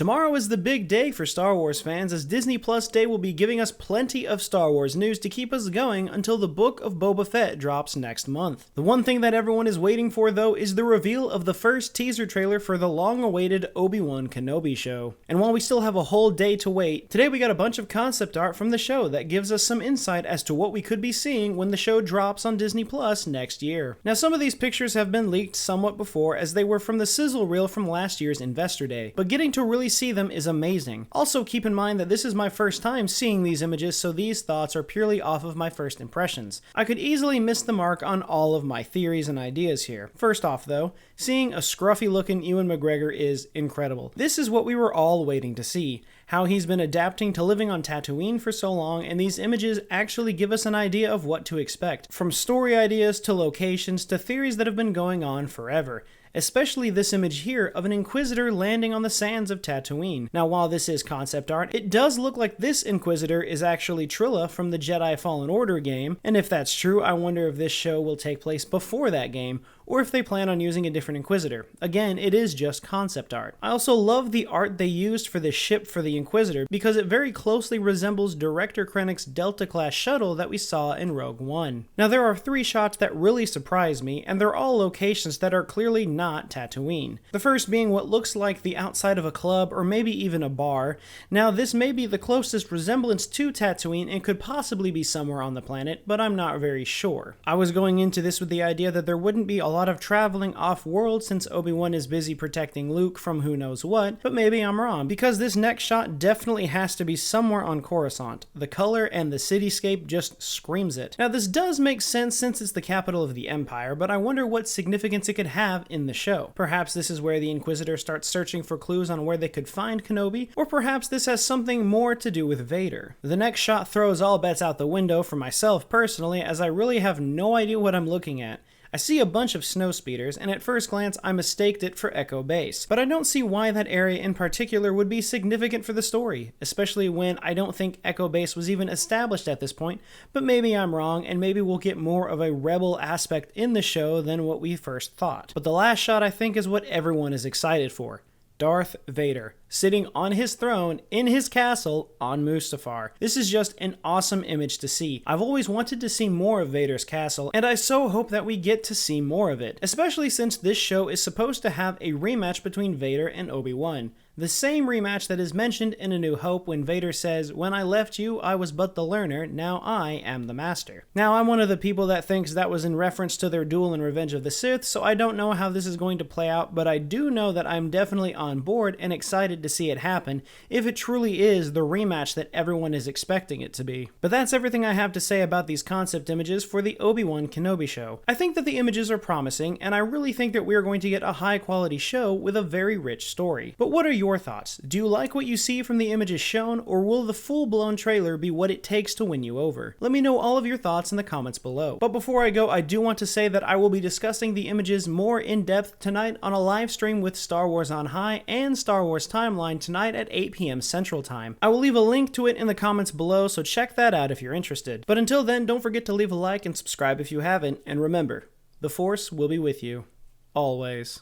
Tomorrow is the big day for Star Wars fans, as Disney Plus Day will be giving us plenty of Star Wars news to keep us going until the Book of Boba Fett drops next month. The one thing that everyone is waiting for, though, is the reveal of the first teaser trailer for the long-awaited Obi-Wan Kenobi show. And while we still have a whole day to wait, today we got a bunch of concept art from the show that gives us some insight as to what we could be seeing when the show drops on Disney Plus next year. Now, some of these pictures have been leaked somewhat before, as they were from the sizzle reel from last year's Investor Day, but getting to really see them is amazing. Also, keep in mind that this is my first time seeing these images, so these thoughts are purely off of my first impressions. I could easily miss the mark on all of my theories and ideas here. First off, though, seeing a scruffy-looking Ewan McGregor is incredible. This is what we were all waiting to see. How he's been adapting to living on Tatooine for so long, and these images actually give us an idea of what to expect, from story ideas to locations to theories that have been going on forever. Especially this image here of an Inquisitor landing on the sands of Tatooine. Now, while this is concept art, it does look like this Inquisitor is actually Trilla from the Jedi Fallen Order game, and if that's true, I wonder if this show will take place before that game, or if they plan on using a different Inquisitor. Again, it is just concept art. I also love the art they used for the ship for the Inquisitor, because it very closely resembles Director Krennic's Delta-class shuttle that we saw in Rogue One. Now, there are 3 shots that really surprise me, and they're all locations that are clearly not Tatooine. The first being what looks like the outside of a club or maybe even a bar. Now, this may be the closest resemblance to Tatooine and could possibly be somewhere on the planet, but I'm not very sure. I was going into this with the idea that there wouldn't be a lot of traveling off-world since Obi-Wan is busy protecting Luke from who knows what, but maybe I'm wrong, because this next shot definitely has to be somewhere on Coruscant. The color and the cityscape just screams it. Now, this does make sense since it's the capital of the Empire, but I wonder what significance it could have in the show. Perhaps this is where the Inquisitor starts searching for clues on where they could find Kenobi, or perhaps this has something more to do with Vader. The next shot throws all bets out the window for myself personally, as I really have no idea what I'm looking at. I see a bunch of snow speeders, and at first glance I mistaked it for Echo Base, but I don't see why that area in particular would be significant for the story, especially when I don't think Echo Base was even established at this point, but maybe I'm wrong, and maybe we'll get more of a rebel aspect in the show than what we first thought. But the last shot I think is what everyone is excited for. Darth Vader, sitting on his throne in his castle on Mustafar. This is just an awesome image to see. I've always wanted to see more of Vader's castle, and I so hope that we get to see more of it, especially since this show is supposed to have a rematch between Vader and Obi-Wan. The same rematch that is mentioned in A New Hope when Vader says, "When I left you, I was but the learner, now I am the master." Now, I'm one of the people that thinks that was in reference to their duel in Revenge of the Sith, so I don't know how this is going to play out, but I do know that I'm definitely on board and excited to see it happen, if it truly is the rematch that everyone is expecting it to be. But that's everything I have to say about these concept images for the Obi-Wan Kenobi show. I think that the images are promising, and I really think that we are going to get a high-quality show with a very rich story. But what are your thoughts? Do you like what you see from the images shown, or will the full-blown trailer be what it takes to win you over? Let me know all of your thoughts in the comments below. But before I go, I do want to say that I will be discussing the images more in depth tonight on a live stream with Star Wars on High and Star Wars Timeline tonight at 8 p.m. Central Time. I will leave a link to it in the comments below, so check that out if you're interested. But until then, don't forget to leave a like and subscribe if you haven't, and remember, the Force will be with you, always.